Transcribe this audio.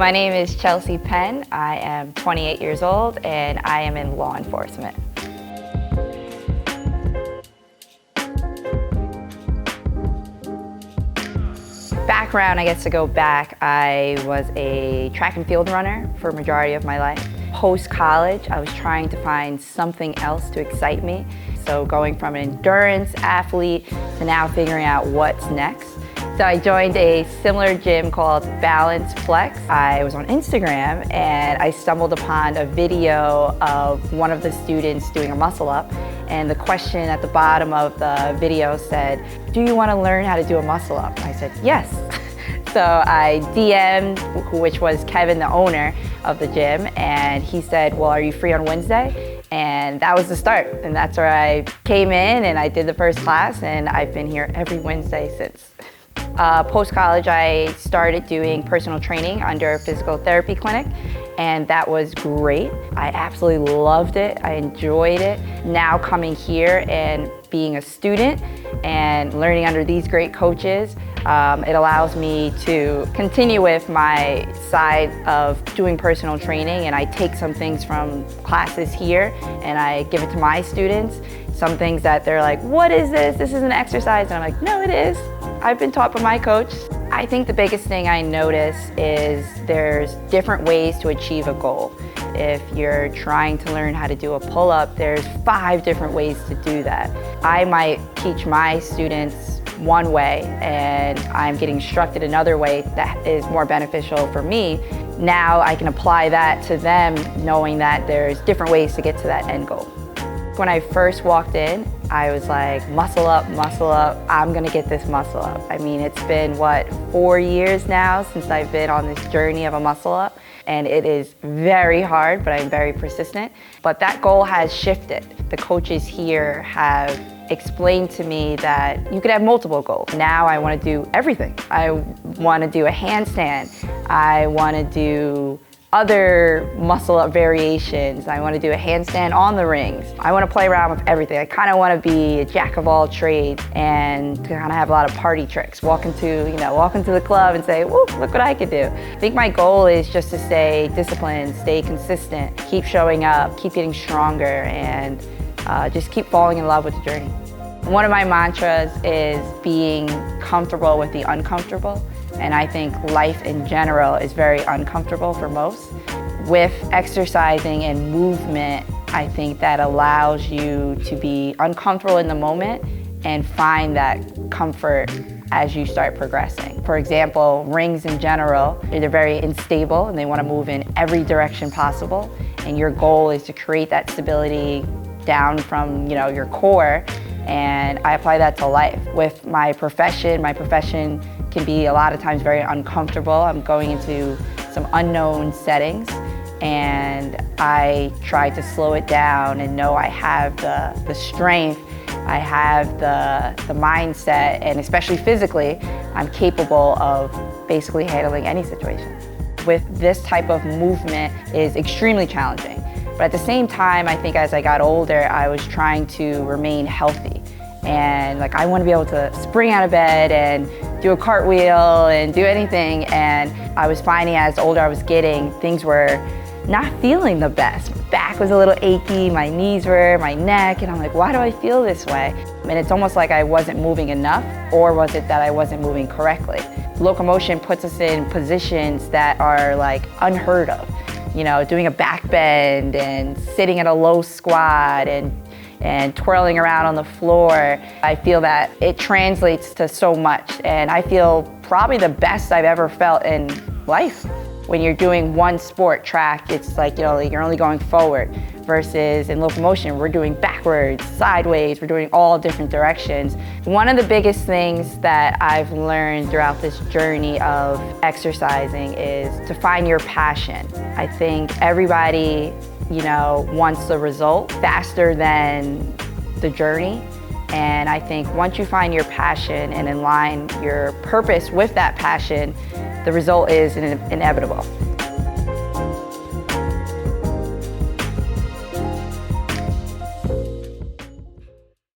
My name is Chelsea Penn. I am 28 years old and I am in law enforcement. Background, I guess to go back, I was a track and field runner for a majority of my life. Post-college, I was trying to find something else to excite me. So going from an endurance athlete to now figuring out what's next. So I joined a similar gym called Balance Flex. I was on Instagram and I stumbled upon a video of one of the students doing a muscle up. And the question at the bottom of the video said, "Do you want to learn how to do a muscle up?" I said, "Yes." So I DM'd, which was Kevin, the owner of the gym, and he said, "Well, are you free on Wednesday?" And that was the start. And that's where I came in and I did the first class, and I've been here every Wednesday since. Post-college, I started doing personal training under a physical therapy clinic, and that was great. I absolutely loved it. I enjoyed it. Now coming here and being a student and learning under these great coaches, it allows me to continue with my side of doing personal training, and I take some things from classes here and I give it to my students. Some things that they're like, "What is this? This is an exercise." And I'm like, "No, it is. I've been taught by my coach." I think the biggest thing I notice is there's different ways to achieve a goal. If you're trying to learn how to do a pull-up, there's 5 different ways to do that. I might teach my students one way and I'm getting instructed another way that is more beneficial for me. Now I can apply that to them knowing that there's different ways to get to that end goal. When I first walked in, I was like, muscle up, I'm gonna get this muscle up. I mean, it's been, 4 years now since I've been on this journey of a muscle up, and it is very hard, but I'm very persistent. But that goal has shifted. The coaches here have explained to me that you could have multiple goals. Now I wanna do everything. I wanna do a handstand. I wanna do other muscle up variations. I want to do a handstand on the rings. I want to play around with everything. I kind of want to be a jack of all trades and kind of have a lot of party tricks. Walk into the club and say, "Whoa, look what I could do." I think my goal is just to stay disciplined, stay consistent, keep showing up, keep getting stronger, and just keep falling in love with the journey. One of my mantras is being comfortable with the uncomfortable. And I think life in general is very uncomfortable for most. With exercising and movement, I think that allows you to be uncomfortable in the moment and find that comfort as you start progressing. For example, rings in general, they're very unstable and they want to move in every direction possible. And your goal is to create that stability down from your core. And I apply that to life. With my profession can be a lot of times very uncomfortable. I'm going into some unknown settings and I try to slow it down and know I have the strength, I have the mindset, and especially physically, I'm capable of basically handling any situation. With this type of movement is extremely challenging. But at the same time, I think as I got older, I was trying to remain healthy. And I want to be able to spring out of bed and do a cartwheel and do anything. And I was finding as older I was getting, things were not feeling the best. My back was a little achy, my knees were, my neck, and I'm like, why do I feel this way? And it's almost like I wasn't moving enough, or was it that I wasn't moving correctly? Loco Motion puts us in positions that are unheard of. Doing a back bend and sitting at a low squat and twirling around on the floor. I feel that it translates to so much, and I feel probably the best I've ever felt in life. When you're doing one sport, track, it's you're only going forward, versus in Loco Motion, we're doing backwards, sideways, we're doing all different directions. One of the biggest things that I've learned throughout this journey of exercising is to find your passion. I think everybody wants the result faster than the journey. And I think once you find your passion and align your purpose with that passion, the result is inevitable.